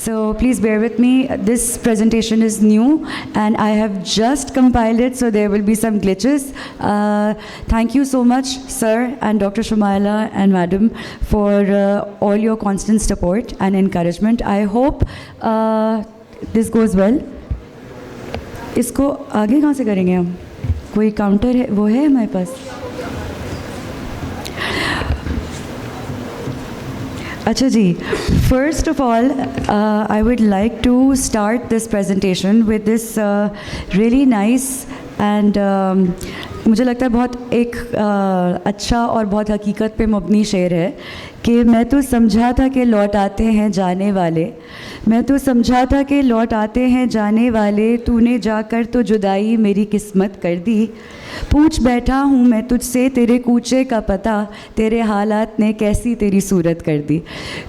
So please bear with me. This presentation is new and I have just compiled it, so there will be some glitches. Thank you so much, sir and Dr. Shumaila and madam, for all your constant support and encouragement. I hope this goes well. इसको आगे कहाँ से करेंगे हम? कोई counter है, वो है हमारे पास? अच्छा जी, first of all, I would like to start this presentation with this really nice and मुझे लगता है बहुत एक अच्छा और बहुत हकीकत पे मबनी शेर है कि मैं तो समझा था कि लौट आते हैं जाने वाले, मैं तो समझा था कि लौट आते हैं जाने वाले, तूने जाकर तो जुदाई मेरी किस्मत कर दी। पूछ बैठा हूँ मैं तुझसे तेरे कूचे का पता, तेरे हालात ने कैसी तेरी सूरत कर दी।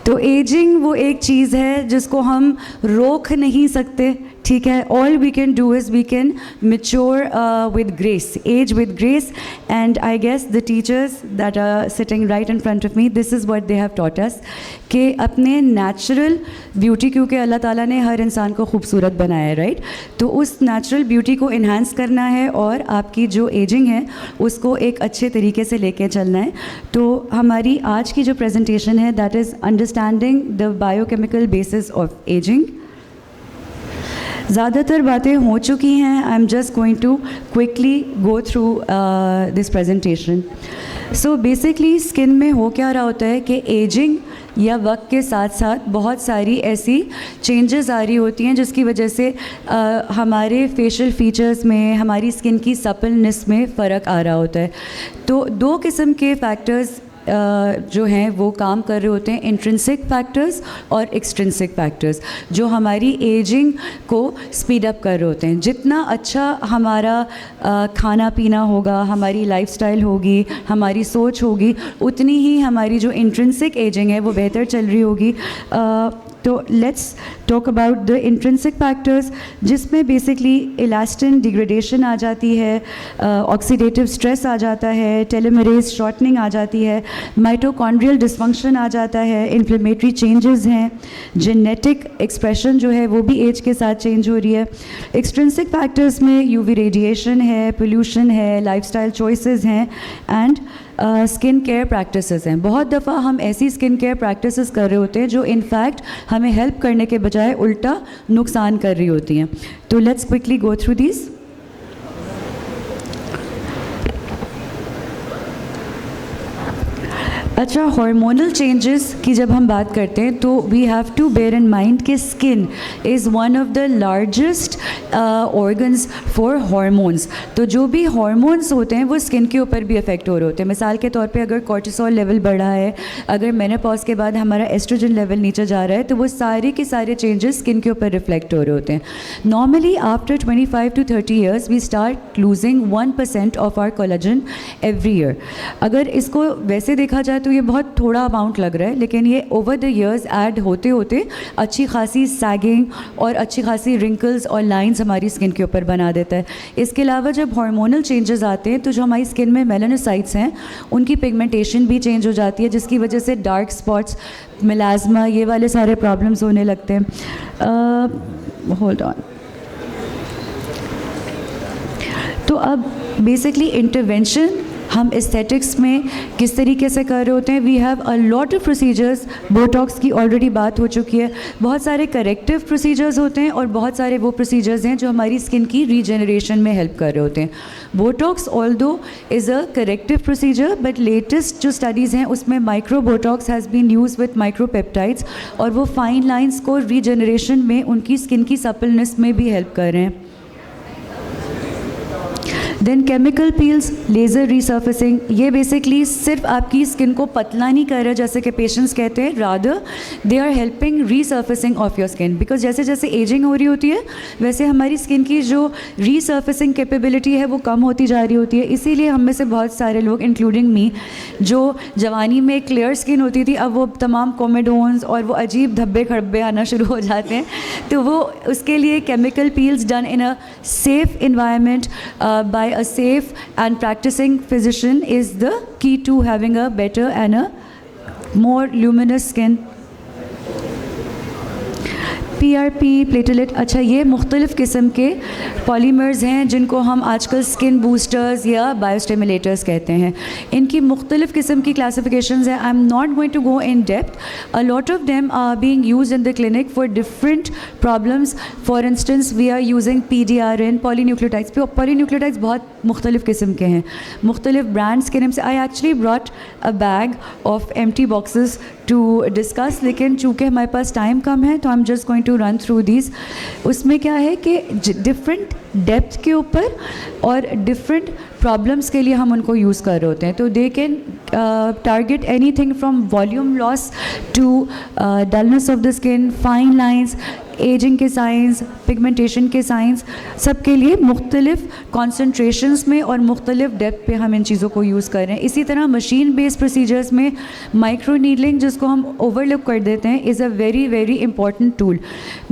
तो एजिंग वो एक चीज़ है जिसको हम रोक नहीं सकते, ठीक है। All we can do is we can mature with grace, age with grace, and I guess the teachers that are sitting right in front of me, this is what they have taught us कि अपने natural beauty, क्योंकि अल्लाह ताला ने हर इंसान को खूबसूरत बनाया है, राइट, तो उस नेचुरल ब्यूटी को इन्हांस करना है और आपकी जो एजिंग है उसको एक अच्छे तरीके से लेके चलना है। तो हमारी आज की जो प्रेजेंटेशन है that is understanding the biochemical basis of ageing. ज़्यादातर बातें हो चुकी हैं, I am just going to quickly go through this presentation. So basically skin में हो क्या रहा होता है कि एजिंग या वक्त के साथ साथ बहुत सारी ऐसी चेंजेस आ रही होती हैं जिसकी वजह से हमारे फेशियल फीचर्स में, हमारी स्किन की सपलनेस में फ़र्क आ रहा होता है। तो दो किस्म के फैक्टर्स जो हैं वो काम कर रहे होते हैं, इंट्रिंसिक फैक्टर्स और एक्सट्रिंसिक फैक्टर्स, जो हमारी एजिंग को स्पीड अप कर रहे होते हैं। जितना अच्छा हमारा खाना पीना होगा, हमारी लाइफस्टाइल होगी, हमारी सोच होगी, उतनी ही हमारी जो इंट्रिंसिक एजिंग है वो बेहतर चल रही होगी। तो let's talk about the intrinsic factors, जिसमें बेसिकली इलास्टिन डिग्रेडेशन आ जाती है, ऑक्सीडेटिव स्ट्रेस आ जाता है, टेलोमेरेज शॉर्टनिंग आ जाती है, माइटोकॉन्ड्रियल डिसफंक्शन आ जाता है, इन्फ्लेमेटरी चेंजेस हैं, जेनेटिक एक्सप्रेशन जो है वो भी एज के साथ चेंज हो रही है। एक्सट्रिंसिक फैक्टर्स में यूवी रेडिएशन है, पोल्यूशन है, लाइफस्टाइल चॉइसेस हैं एंड स्किन केयर प्रैक्टिसेस हैं। बहुत दफ़ा हम ऐसी स्किन केयर प्रैक्टिसेस कर रहे होते हैं जो इनफैक्ट हमें हेल्प करने के बजाय उल्टा नुकसान कर रही होती हैं। तो let's quickly go through this. अच्छा, हार्मोनल चेंजेस की जब हम बात करते हैं तो we have to bear in mind कि skin is one of the largest organs for hormones. तो जो भी हार्मोन्स होते हैं वो स्किन के ऊपर भी अफेक्ट हो रहे होते हैं। मिसाल के तौर पे अगर कॉर्टिसोल लेवल बढ़ा है, अगर मेनोपॉज के बाद हमारा एस्ट्रोजन लेवल नीचे जा रहा है, तो वो सारे के सारे चेंजेस स्किन के ऊपर रिफ्लेक्ट हो रहे होते हैं। Normally after 25 to 30 years we start losing 1% of our collagen every year. अगर इसको वैसे देखा जाए तो ये बहुत थोड़ा अमाउंट लग रहा है, लेकिन ये ओवर द ईयर्स ऐड होते होते अच्छी खासी सैगिंग और अच्छी खासी रिंकल्स और लाइंस हमारी स्किन के ऊपर बना देता है। इसके अलावा जब हार्मोनल चेंजेस आते हैं तो जो हमारी स्किन में मेलानोसाइट्स हैं उनकी पिगमेंटेशन भी चेंज हो जाती है, जिसकी वजह से डार्क स्पॉट्स, मेलाज्मा, ये वाले सारे प्रॉब्लम्स होने लगते हैं। Hold on. तो अब बेसिकली इंटरवेंशन हम एस्थेटिक्स में किस तरीके से कर रहे होते हैं। We have a lot of procedures, Botox की ऑलरेडी बात हो चुकी है, बहुत सारे करेक्टिव प्रोसीजर्स होते हैं और बहुत सारे वो प्रोसीजर्स हैं जो हमारी स्किन की रीजनरेशन में हेल्प कर रहे होते हैं। Botox although is a corrective procedure, but latest जो स्टडीज़ हैं उसमें micro Botox has been use with micropeptides और वो फाइन लाइंस को रीजनरेशन में, उनकी स्किन की सपलनेस में भी हेल्प कर रहे हैं। Then chemical peels, laser resurfacing, ये बेसिकली सिर्फ आपकी स्किन को पतला नहीं कर रहा जैसे कि पेशेंट्स कहते हैं, rather they are helping resurfacing of your skin, because जैसे जैसे एजिंग हो रही होती है वैसे हमारी स्किन की जो रीसर्फेसिंग कैपेबिलिटी है वो कम होती जा रही होती है। इसीलिए हम में से बहुत सारे लोग, इंक्लूडिंग मी, जो जवानी में क्लियर स्किन होती थी, अब वो तमाम कोमेडोन्स और वो अजीब धब्बे खड़ब्बे आना शुरू हो जाते हैं। तो वो उसके लिए chemical peels done in a safe environment by a safe and practicing physician is the key to having a better and a more luminous skin. PRP platelet, अच्छा ये मुख्तलिफ़ किस्म के पॉलीमर्स हैं जिनको हम आजकल स्किन बूस्टर्स या बायोस्टिमुलेटर्स कहते हैं. इनकी मुख्तलिफ़ किस्म की क्लासिफिकेशंस हैं. I am not going to go in depth. A lot of them are being used in the clinic for different problems. For instance we are using PDRN polynucleotides. Polynucleotides बहुत मुख्तलिफ़ किस्म के हैं, मुख्तलिफ़ ब्रांड्स के नाम से. I actually brought a bag of empty boxes to discuss, लेकिन चूँकि हमारे पास टाइम कम है तो I am just going to run through these. उसमें क्या है कि डिफरेंट डेप्थ के ऊपर और डिफरेंट प्रॉब्लम्स के लिए हम उनको यूज़ कर रहे होते हैं. तो they can target anything from volume loss to dullness of the skin, fine lines, ageing के साइंस, पिगमेंटेशन के साइंस, सब के लिए मुख्तलिफ़ कॉन्सेंट्रेशंस में और मुख्तलिफ़ डेप्थ पे हम इन चीज़ों को यूज़ कर रहे हैं. इसी तरह मशीन बेस्ड प्रोसीजर्स में माइक्रो नीडलिंग, जिसको हम ओवरलुक कर देते हैं, is a very very important tool.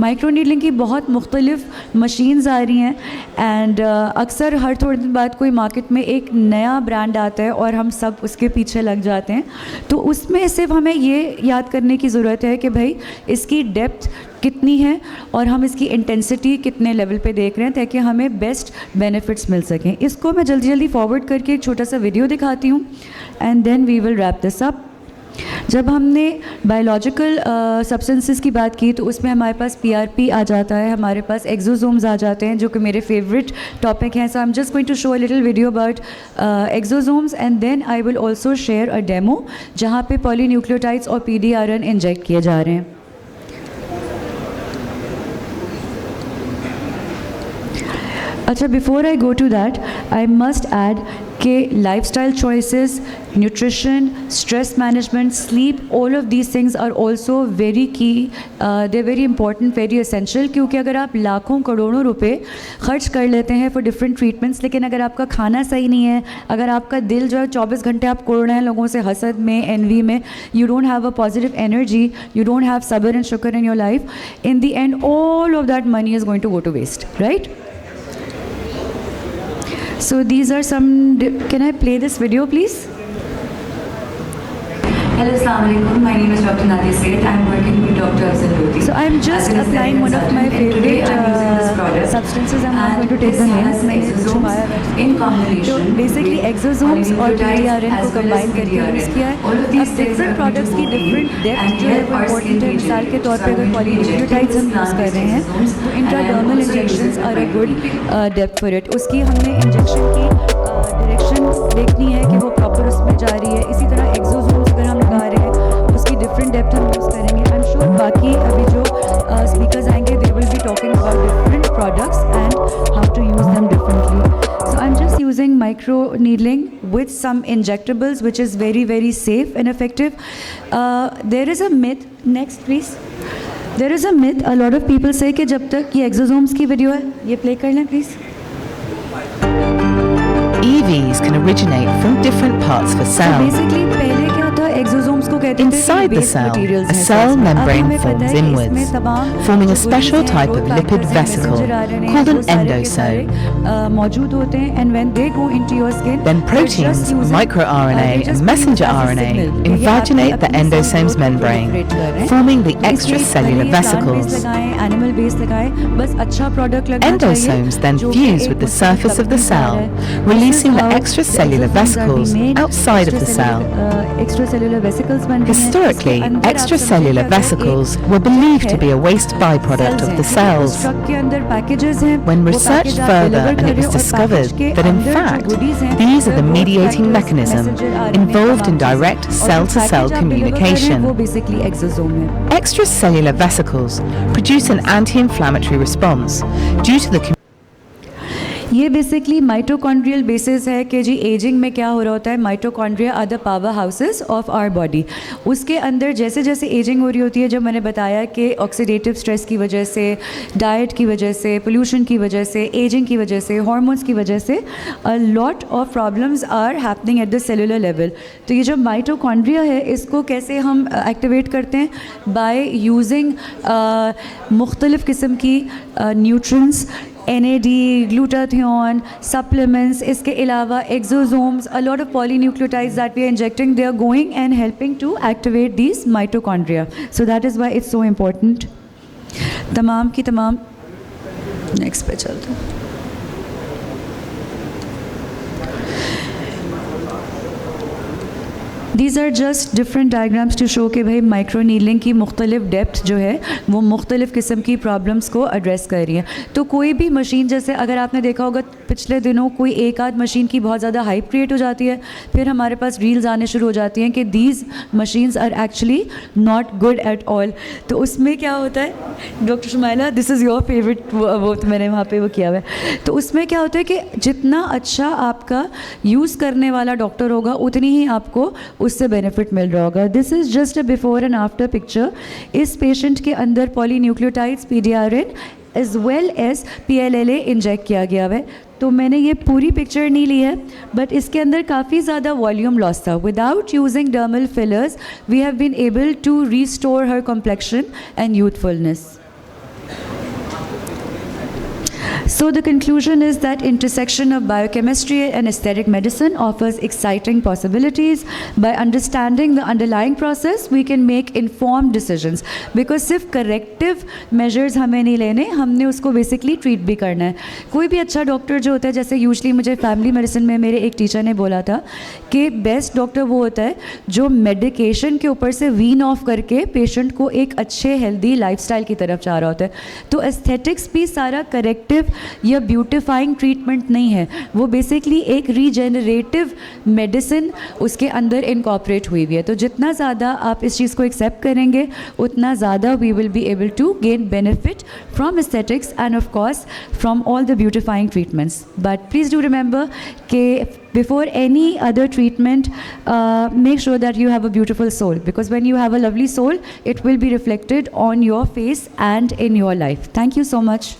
Micro needling की बहुत मुख्तलिफ़ मशीन्स आ रही हैं एंड अक्सर हर थोड़े दिन बाद कोई मार्केट में एक नया ब्रांड आता है और हम सब उसके पीछे लग जाते हैं. तो उसमें सिर्फ हमें ये याद करने की ज़रूरत है कि भाई इसकी डेप्थ कितनी है और हम इसकी इंटेंसिटी कितने लेवल पे देख रहे हैं, ताकि हमें बेस्ट बेनिफिट्स मिल सकें. इसको मैं जल्दी जल्दी फॉरवर्ड करके एक छोटा सा वीडियो दिखाती हूँ and then we will wrap this up. जब हमने बायोलॉजिकल सब्सटेंसेस की बात की तो उसमें हमारे पास PRP आ जाता है, हमारे पास एक्सोसोम्स आ जाते हैं जो कि मेरे फेवरेट टॉपिक हैं. So I am just going to show a little video about exosomes and then I will also share a demo जहाँ पे पॉलीन्यूक्लियोटाइड्स और PDRN इंजेक्ट किए जा रहे हैं. अच्छा, before I go to that I must add कि lifestyle choices, nutrition, stress management, sleep, all of these things are also very key, they very important, very essential. क्योंकि अगर आप लाखों करोड़ों रुपए खर्च कर लेते हैं फॉर डिफरेंट ट्रीटमेंट्स, लेकिन अगर आपका खाना सही नहीं है, अगर आपका दिल जो है 24 घंटे आप कोड़ रहे हैं लोगों से हसद में, एनवी में, you don't have a positive energy, you don't have सब्र एंड शुक्र in your life, in the end all of that money is going to go to waste, right? So these are some, can I play this video please? Hello, Assalamu alaikum. My name is Dr. Nadia Seth. I am working with Dr. Afzal Lodi. So I am just applying one of my favorite substances. I am not going to take the names. मैंने छुपाया है. In combination. तो basically exosomes और PDRN को combine करके use किया है. अब different products की different depth जो है वो important है. मिसाल के तौर पे अगर polynucleotides हम यूज़ कर रहे हैं तो intradermal injections are a good depth for it. उसकी हमने injection की डायरेक्शन देखनी है कि वो प्रॉपर उसमें जा रही है. इसी तरह एक्सोसोम्स अगर हम लगा रहे हैं उसकी डिफरेंट डेप्थ हम यूज़ करेंगे. आई एम श्योर बाकी अभी जो स्पीकर्स आएंगे they will be talking about different products and how to use them differently. So I'm just using micro needling with some injectables, which is very very safe and effective. There is a myth. Next please. There is a myth. A lot of people say कि जब तक ये exosomes की video है, ये play कर लें please. EVs can originate from different parts of a cell. So basically पहले क्या था, exosomes को कहते थे Inside the waste cell, materials a हैं cell cells में. अब membrane हमें पता forms है कि inwards, इसमें तमाम forming a goodies special हैं, type growth of factors lipid हैं, vesicle messenger RNA called an वो सारे के सारे, endosome. मौजूद होते हैं. And when they go into your skin, Then they're proteins, just using- microRNA they're just and being messenger as a RNA signal कि ये invaginate आपकी the अपनी endosome's cell growth को membrane, proliferate कर रहे हैं. forming the इसलिए extracellular भले ही plant based vesicles. लगाएं, animal based लगाएं, बस अच्छा product लगना चाहिए, Endosomes then जो कि fuse एक with the मुख्तलिफ surface of the companies uh cell, रहा है. releasing This the is how extracellular exosomes are being vesicles made. outside of the cell. Extracellular vesicles बन रही हैं. Historically, इसके अंदर आप extracellular समझिए vesicles एक were believed to है, be a waste byproduct of the cells. Truck के अंदर पैकेजेस हैं. When वो researched package आप further deliver and कर it रहे was हो और discovered package के that in अंदर जो fact goodies हैं, these are वो the growth mediating factors, mechanism messenger RNA involved in तमाम direct चीज़ें. और जो cell-to-cell package आप deliver कर रहे हैं, communication. वो basically exosome है. Extracellular vesicles produce an anti-inflammatory response due to the ये बेसिकली माइटोकॉन्ड्रियल बेसिस है कि जी एजिंग में क्या हो रहा होता है. Mitochondria are the powerhouses of our body. उसके अंदर जैसे जैसे एजिंग हो रही होती है, जब मैंने बताया कि ऑक्सीडेटिव स्ट्रेस की वजह से, डाइट की वजह से, पोल्यूशन की वजह से, एजिंग की वजह से, हार्मोन्स की वजह से a lot of problems are happening at the cellular level. तो ये जो माइटोकॉन्ड्रिया है इसको कैसे हम एक्टिवेट करते हैं? बाय यूजिंग मुख्तलिफ़ किस्म की न्यूट्रिएंट्स, NAD, glutathione, supplements. इसके अलावा exosomes, a lot of polynucleotides that we are injecting, they are going and helping to activate these mitochondria. So that is why it's so important. तमाम की तमाम next पे चलते हैं। These are just different diagrams to show कि भाई micro needling की मुख्तलिफ डेप्थ जो है वो मुख्तलिफ किस्म की प्रॉब्लम्स को एड्रेस कर रही है। तो कोई भी मशीन, जैसे अगर आपने देखा होगा पिछले दिनों कोई एक आध मशीन की बहुत ज़्यादा हाइप क्रिएट हो जाती है, फिर हमारे पास रील्स आने शुरू हो जाती हैं कि these machines are actually not good at all. तो उसमें क्या होता है, doctor Shumaila this is your favourite, वो तो मैंने वहाँ पे वो किया हुआ है। तो उसमें क्या होता है कि जितना अच्छा आपका यूज़ करने वाला डॉक्टर होगा उतनी ही आपको उससे बेनिफिट मिल रहा होगा। This is just a before and after picture. इस पेशेंट के अंदर polynucleotides, PDRN as well as PLLA inject किया गया है। तो मैंने ये पूरी पिक्चर नहीं ली है, बट इसके अंदर काफ़ी ज़्यादा वॉल्यूम लॉस था। Without using dermal fillers we have been able to restore her complexion and youthfulness. So the conclusion is that intersection of biochemistry and aesthetic medicine offers exciting possibilities. By understanding the underlying process, we can make informed decisions. Because सिर्फ corrective measures हमें नहीं लेने, हमने उसको basically treat भी करना है। कोई भी अच्छा डॉक्टर जो होता है, जैसे यूजली मुझे फैमिली मेडिसिन में मेरे एक टीचर ने बोला था कि बेस्ट डॉक्टर वो होता है जो मेडिकेशन के ऊपर से वीन ऑफ करके पेशेंट को एक अच्छे हेल्दी लाइफस्टाइल की तरफ जा रहा होता है। तो एस्थेटिक्स भी सारा करेक्टिव या ब्यूटिफाइंग ट्रीटमेंट नहीं है, वो बेसिकली एक रीजेनरेटिव मेडिसिन उसके अंदर इनकॉर्पोरेट हुई हुई है। तो जितना ज़्यादा आप इस चीज़ को एक्सेप्ट करेंगे उतना ज़्यादा we will be able to gain benefit from aesthetics and of course from all the beautifying treatments. But please do remember कि before any other treatment, make sure that you have a beautiful soul, because when you have a lovely soul, it will be reflected on your face and in your life. Thank you so much.